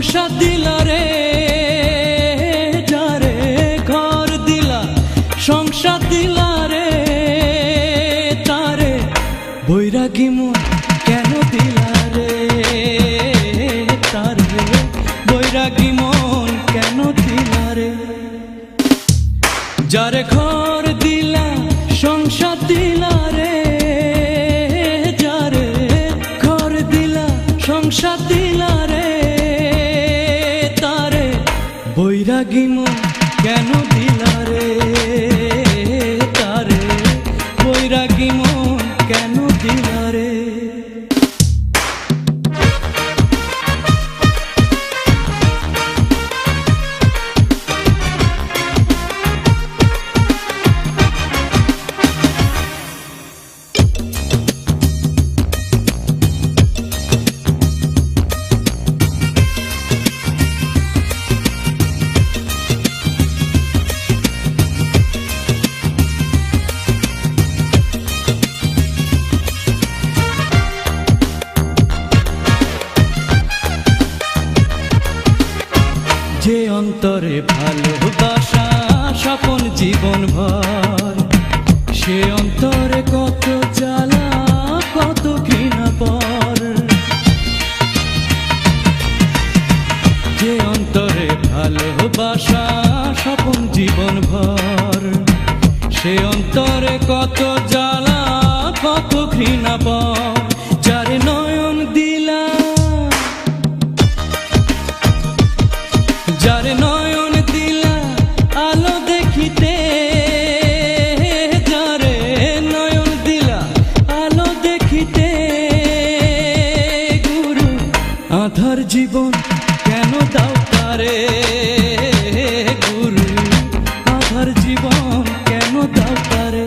সংসার দিলা রে, যারে ঘর দিলা সংসার দিলা রে, তারে বৈরাগী মন কেন দিলা রে, তারে বৈরাগী মন কেন দিলা রে। যারে ঘর দিলা সংসার দিলা রে, যারে ঘর দিলা সংসার দিলা রে, তারে বৈরাগী মন কেন দিলা রে, তারে বৈরাগী মন কেন দিলা রে। যে অন্তরে ভালোবাসা স্বপন জীবন ভর, সে অন্তরে কত জ্বালা কত ঘৃণা পর। যে অন্তরে ভালোবাসা স্বপন জীবন ভর, সে অন্তরে কত জ্বালা কত ঘৃণা পর। যারে নয়ন দিলা, যারে নয়ন দিলা আলো দেখিতে, যারে নয়ন দিলা আলো দেখিতে, গুরু আধার জীবন কেন দাও তারে, গুরু আধার জীবন কেন দাও তারে।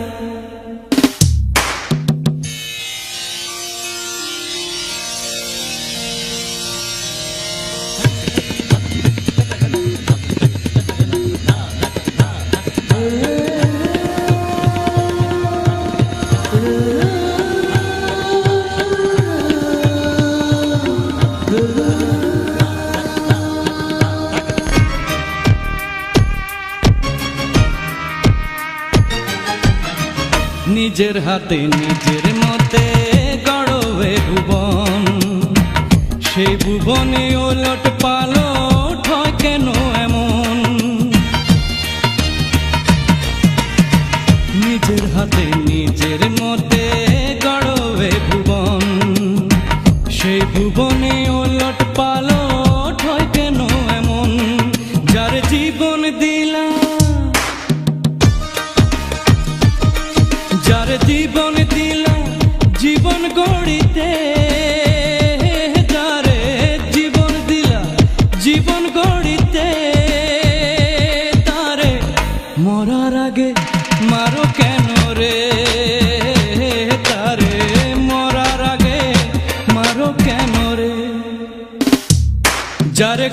নিজের হাতে নিজের মতে গড়বে ভুবন, সেই ভুবনে ওলট পালট হয় কেন এমন। নিজের হাতে নিজের মতে গড়বে ভুবন, সেই ভুবনে ওলট পালট হয় কেন এমন। যার জীবন দিলা, যার জীবন দিলা জীবন গড়িতে, যারে জীবন দিলা জীবন গড়িতে, তারে মরার আগে মারো কেন রে, তারে মরার আগে মারো কেন রে। যারে